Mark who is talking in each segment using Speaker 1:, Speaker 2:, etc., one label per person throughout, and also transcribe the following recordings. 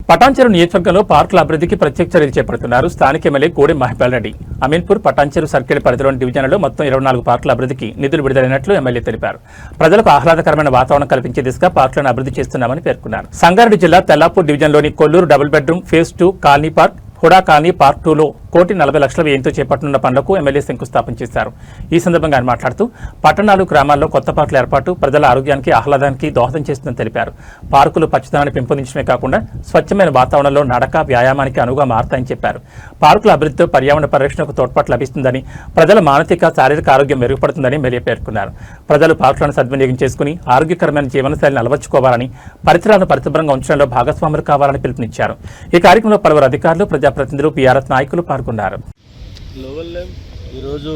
Speaker 1: పటాన్చెరు నియోజకవర్గంలో పార్కుల అభివృద్ధికి ప్రత్యేక చర్యలు చేపడుతున్నారు స్థానిక ఎమ్మెల్యే కోడి మహిపాల్ రెడ్డి. అమీన్పూర్, పటాన్చెరు సర్కిల్ పరిధిలోని డివిజన్లలో మొత్తం 24 పార్కుల అభివృద్ధికి నిధులు విడుదలైనట్లు ఎమ్మెల్యే తెలిపారు. ప్రజలకు ఆహ్లాదకరమైన వాతావరణం కల్పించే దిశగా పార్కులను అభివృద్ధి చేస్తున్నామని పేర్కొన్నారు. సంగారెడ్డి జిల్లా తెల్లాపూర్ డివిజన్లోని Kolluru double bedroom phase 2 colony park, HUDA colony park 2లో 1,40,00,000 వ్యయంతో చేపట్టనున్న పనులకు ఎమ్మెల్యే శంకుస్థాపన చేశారు. ఈ సందర్భంగా ఆయన మాట్లాడుతూ పట్టణాలు, గ్రామాల్లో కొత్త పార్కుల ఏర్పాటు ప్రజల ఆరోగ్యానికి, ఆహ్లాదానికి దోహదం చేస్తుందని తెలిపారు. పార్కులు పచ్చదనాన్ని పెంపొందించడమే కాకుండా స్వచ్ఛమైన వాతావరణంలో నడక, వ్యాయామానికి అనువుగా మారతాయని చెప్పారు. పార్కుల అభివృద్ధితో పర్యావరణ పరిరక్షణకు తోడ్పాటు లభిస్తుందని, ప్రజల మానసిక, శారీరక ఆరోగ్యం మెరుగుపడుతుందని ఎమ్మెల్యే పేర్కొన్నారు. ప్రజలు పార్కులను సద్వినియోగం చేసుకుని ఆరోగ్యకరమైన జీవనశైలిని అలవర్చుకోవాలని, పరిసరాలను పరిశుభ్రంగా ఉంచడంలో భాగస్వాములు కావాలని పిలుపునిచ్చారు. ఈ కార్యక్రమంలో పలువురు అధికారులు, ప్రజాప్రతినిధులు, పీఆర్ఎస్ నాయకులు పాల్గొన్నారు.
Speaker 2: ఈరోజు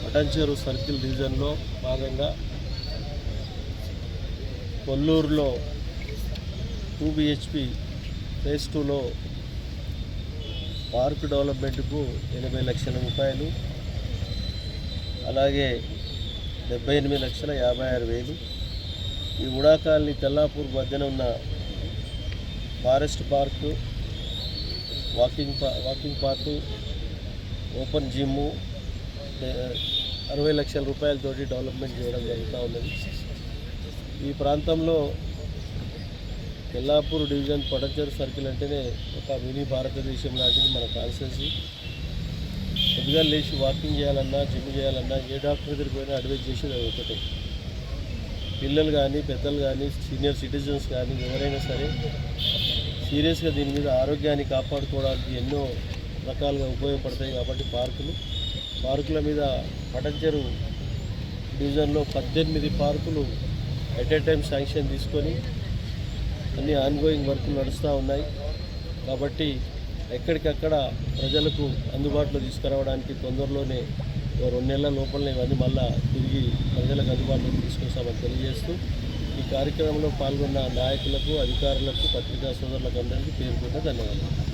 Speaker 2: పటాన్చెరు సర్కిల్ డివిజన్లో భాగంగా కొల్లూరులో 2 BHP ఫేజ్ 2లో పార్క్ డెవలప్మెంట్కు 80 లక్షల రూపాయలు, అలాగే 78,56,000. ఈ హుడా కాలనీ తెల్లాపూర్ మధ్యన ఉన్న forest park, walking park, open gym 60 లక్షల రూపాయలతోటి డెవలప్మెంట్ చేయడం జరుగుతూ ఉన్నది. ఈ ప్రాంతంలో తెల్లాపూర్ డివిజన్ పటాన్చెరు సర్కిల్ అంటేనే ఒక మినీ భారతదేశం లాంటిది మన కాన్స్టిట్యున్సీ. కొద్దిగా లేచి వాకింగ్ చేయాలన్నా, జిమ్ చేయాలన్నా, ఏ డాక్టర్ దగ్గరికి పోయినా అడ్వైజ్ చేసేది అది ఒకటే. పిల్లలు కానీ, పెద్దలు కానీ, సీనియర్ సిటిజన్స్ కానీ ఎవరైనా సరే సీరియస్గా దీని మీద ఆరోగ్యాన్ని కాపాడుకోవడానికి ఎన్నో రకాలుగా ఉపయోగపడతాయి. కాబట్టి పార్కుల మీద పటాన్చెరు డివిజన్లో 18 పార్కులు ఎట్ ఏ టైం శాంక్షన్ తీసుకొని అన్ని ఆన్గోయింగ్ వర్కులు నడుస్తూ ఉన్నాయి. కాబట్టి ఎక్కడికక్కడ ప్రజలకు అందుబాటులో తీసుకురావడానికి తొందరలోనే 2 నెలల లోపలనే ఇవన్నీ మళ్ళా తిరిగి ప్రజలకు అందుబాటులోకి తీసుకొస్తామని తెలియజేస్తూ ఈ కార్యక్రమంలో పాల్గొన్న నాయకులకు, అధికారులకు, పత్రికా సోదరులకు అందరికీ పేరు ధన్యవాదాలు.